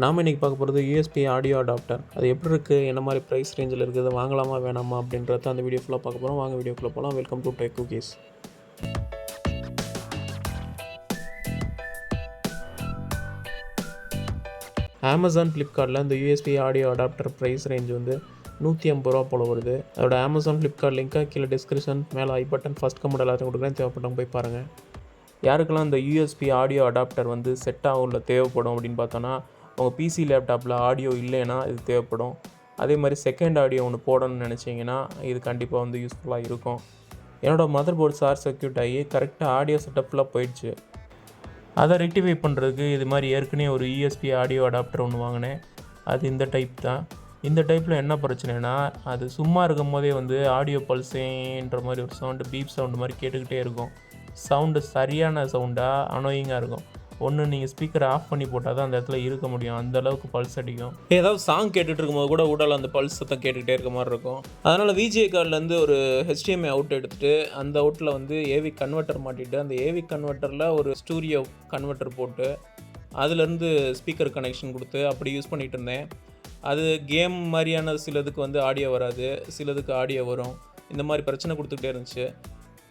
நாம் இன்றைக்கி பார்க்க போகிறது யூஎஸ்பி ஆடியோ அடாப்டர். அது எப்படி இருக்குது, என்ன மாதிரி ப்ரைஸ் ரேஞ்சில் இருக்குது, வாங்கலாமா வேணாமா அப்படின்றத அந்த வீடியோ ஃபுல்லாக பார்க்க போகிறோம். வாங்க வீடியோக்குள்ளே போகலாம். Welcome to tech cookies. Amazon ஃப்ளிப்கார்ட்டில் இந்த USB audio adapter price range வந்து 150 ரூபா போல் வருது. அதோட அமேசான் ஃப்ளிப்கார்ட் லிங்க்கை கீழே டிஸ்கிரிப்ஷன் மேலே ஐ பட்டன் ஃபஸ்ட் கமெண்ட் எல்லாத்தையும் கொடுக்குறேன். தேவைப்பட்டவங்க போய் பாருங்கள். யாருக்கெல்லாம் இந்த யூஎஸ்பி ஆடியோ அடாப்டர் வந்து செட் ஆகும் இல்லை தேவைப்படும் அப்படின்னு பார்த்தோன்னா, உங்கள் பிசி லேப்டாப்பில் ஆடியோ இல்லைன்னா இது தேவைப்படும். அதே மாதிரி செகண்ட் ஆடியோ ஒன்று போடணும்னு நினச்சிங்கன்னா இது கண்டிப்பாக வந்து யூஸ்ஃபுல்லாக இருக்கும். என்னோடய மதர் போர்டு ஷார்ட் சர்க்யூட் ஆகி கரெக்டாக ஆடியோ செட்டப்லாம் போயிடுச்சு. அதை ரெக்டிஃபை பண்ணுறதுக்கு இது மாதிரி ஏற்கனவே ஒரு யூஎஸ்பி ஆடியோ அடாப்டர் ஒன்று வாங்கினேன். அது இந்த டைப் தான். இந்த டைப்பில் என்ன பிரச்சனைனா, அது சும்மா இருக்கும் போதே வந்து ஆடியோ பல்சேன்ற மாதிரி ஒரு சவுண்டு, பீப் சவுண்டு மாதிரி கேட்டுக்கிட்டே இருக்கும். சவுண்டு சரியான சவுண்டாக அனோயிங்காக இருக்கும். ஒன்று நீங்கள் ஸ்பீக்கரை ஆஃப் பண்ணி போட்டால் தான் அந்த இடத்துல இருக்க முடியும். அந்தளவுக்கு பல்ஸ் அடிக்கும். ஏதாவது சாங் கேட்டுட்டு இருக்கும்போது கூட உடல் அந்த பல்ஸ் சத்தம் கேட்டுக்கிட்டே இருக்க மாதிரி இருக்கும். அதனால் விஜே கார்ட்லேருந்து ஒரு HDMI அவுட் எடுத்துகிட்டு அந்த அவுட்டில் வந்து ஏவி கன்வெர்ட்டர் மாட்டிட்டு அந்த ஏவி கன்வெர்ட்டரில் ஒரு ஸ்டூடியோ கன்வெர்ட்டர் போட்டு அதுலேருந்து ஸ்பீக்கர் கனெக்ஷன் கொடுத்து அப்படி யூஸ் பண்ணிகிட்டு இருந்தேன். அது கேம் மாதிரியான சிலதுக்கு வந்து ஆடியோ வராது, சிலதுக்கு ஆடியோ வரும். இந்த மாதிரி பிரச்சனை கொடுத்துக்கிட்டே இருந்துச்சு.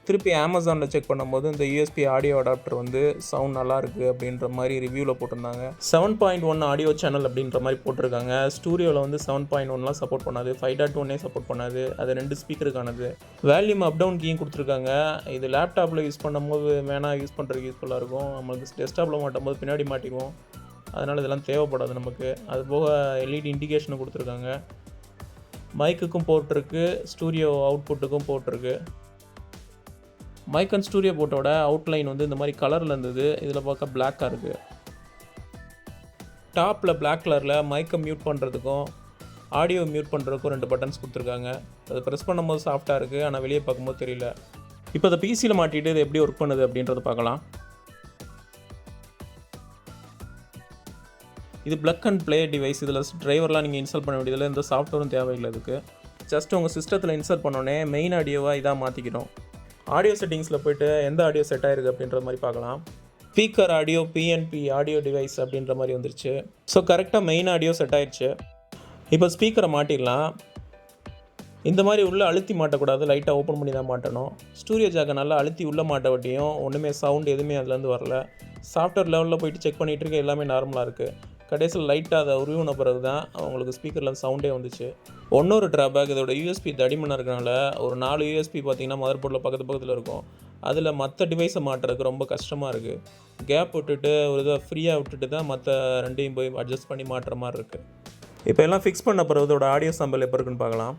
திருப்பி அமேசானில் செக் பண்ணும்போது இந்த யூஎஸ்பி ஆடியோ அடாப்டர் வந்து சவுண்ட் நல்லாயிருக்கு அப்படின்ற மாதிரி ரிவ்யூவில் போட்டிருந்தாங்க. 7.1 ஆடியோ சேனல் அப்படின்ற மாதிரி போட்டிருக்காங்க. ஸ்டூடியோவில் வந்து 7.1லாம் சப்போர்ட் பண்ணாது, 5.1 சப்போர்ட் பண்ணாது. அது 2 ஸ்பீக்கருக்கானது. வேல்யூம் அப் டவுன் கீயும் கொடுத்துருக்காங்க. இது லேப்டாப்பில் யூஸ் பண்ணும்போது வேணால் யூஸ் பண்ணுறதுக்கு யூஸ்ஃபுல்லாக இருக்கும். நம்மளுக்கு டெஸ்க்டாப்பில் மாட்டும்போது பின்னாடி மாட்டிக்குவோம். அதனால் இதெல்லாம் தேவைப்படாது நமக்கு. அது போக LED இண்டிகேஷனும் கொடுத்துருக்காங்க. மைக்குக்கும் போட்டிருக்கு, ஸ்டூடியோ அவுட்புட்டுக்கும் போட்டிருக்கு. மைக் அண்ட் ஸ்டூடியோ போட்டோட அவுட்லைன் வந்து இந்த மாதிரி கலரில் இருந்தது. இதில் பார்க்க பிளாக்காக இருக்குது. டாப்பில் பிளாக் கலரில் மைக்கை மியூட் பண்ணுறதுக்கும் ஆடியோ மியூட் பண்ணுறதுக்கும் 2 பட்டன்ஸ் கொடுத்துருக்காங்க. அது ப்ரெஸ் பண்ணும்போது சாஃப்டாக இருக்குது, ஆனால் வெளியே பார்க்கும்போது தெரியல. இப்போ அதை பிசியில் மாட்டிட்டு இது எப்படி ஒர்க் பண்ணுது அப்படின்றத பார்க்கலாம். இது ப்ளக் அண்ட் ப்ளே டிவைஸ். இதில் டிரைவர்லாம் நீங்கள் இன்ஸ்டால் பண்ண வேண்டியதில் எந்த சாஃப்ட்வேரும் தேவையில்லை. இதுக்கு ஜஸ்ட் உங்கள் சிஸ்டத்தில் இன்ஸ்டால் பண்ணோன்னே மெயின் ஆடியோவாக இதாக மாற்றிக்கிறோம். ஆடியோ செட்டிங்ஸில் போய்ட்டு எந்த ஆடியோ செட் ஆகிருக்கு அப்படின்ற மாதிரி பார்க்கலாம். Speaker audio PNP audio device அப்படின்ற மாதிரி வந்துருச்சு. ஸோ கரெக்டாக மெயின் ஆடியோ செட் ஆகிடுச்சு. இப்போ ஸ்பீக்கரை மாட்டிடலாம். இந்த மாதிரி உள்ளே அழுத்தி மாட்டக்கூடாது, லைட்டாக ஓப்பன் பண்ணி தான் மாட்டணும். ஸ்டூடியோ ஜாக்கை நல்லா அழுத்தி உள்ளே மாட்ட வட்டியும் ஒன்றுமே சவுண்ட் எதுவுமே அதுலேருந்து வரல. சாஃப்ட்வேர் லெவலில் போய்ட்டு செக் பண்ணிகிட்டு இருக்க, எல்லாமே நார்மலாக இருக்குது. கடைசியில் லைட்டாக அதை உருவின பிறகு தான் அவங்களுக்கு ஸ்பீக்கரில் சவுண்டே வந்துச்சு. இன்னொரு ட்ராபேக், இதோட யூஎஸ்பி தடிமனாக இருக்கனால ஒரு 4 யூஎஸ்பி பார்த்திங்கன்னா மதர் போர்டில் பக்கத்தில் இருக்கும். அதில் மற்ற டிவைஸை மாட்டுறதுக்கு ரொம்ப கஷ்டமாக இருக்குது. கேப் விட்டுட்டு ஒரு இதை ஃப்ரீயாக விட்டுட்டு தான் மற்ற 2ஐயும் போய் அட்ஜஸ்ட் பண்ணி மாட்டுற மாதிரி இருக்குது. இப்போ எல்லாம் ஃபிக்ஸ் பண்ண பிறகு இதோட ஆடியோ சாம்பிள் எப்போ இருக்குன்னு பார்க்கலாம்.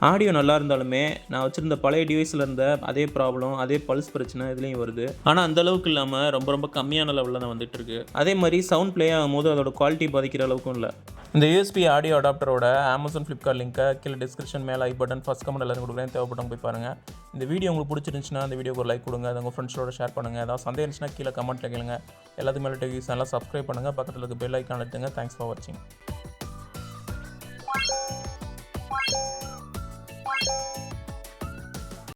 ஆடியோ நல்லா இருந்தாலுமே நான் வச்சுருந்த பழைய டிவைஸில் இருந்த அதே ப்ராப்ளம், அதே பல்ஸ் பிரச்சனை இதுலேயும் வருது. ஆனால் அந்தளவுக்கு இல்லாமல் ரொம்ப கம்மியான லெவலில் தான் வந்துட்டுருக்கு. அதே மாதிரி சவுண்ட் ப்ளே ஆகும்போது அதோட குவாலிட்டி பாதிக்கிற அளவுக்கும் இல்லை. இந்த யூஎஸ்பி ஆடியோ அடாப்டரோட அமேசான் ஃப்ளிப்கார்ட் லிங்க்கை கீழே டிஸ்கிரிப்ஷன் மேலே ஐ பட்டன் ஃபஸ்ட் கமெண்ட் எல்லாரும் கொடுக்குறேன். தேவைப்பட்டவங்க போய் பாருங்கள். இந்த வீடியோ உங்களுக்கு பிடிச்சிருந்துச்சுன்னா அந்த வீடியோக்கு ஒரு லைக் கொடுங்க. அதை உங்கள் ஃப்ரெண்ட்ஸோட ஷேர் பண்ணுங்கள். ஏதாவது சந்தேகம் இருந்துச்சுன்னா கீழே கமெண்ட்டில் கேளுங்க. எல்லாத்துக்கு மேலே டெக் சேனலை சப்ஸ்கிரைப் பண்ணுங்கள். பக்கத்தில் இருக்க பெல் ஐக்கான் அழுத்துங்க. தேங்க்ஸ் ஃபார் வாட்சிங்.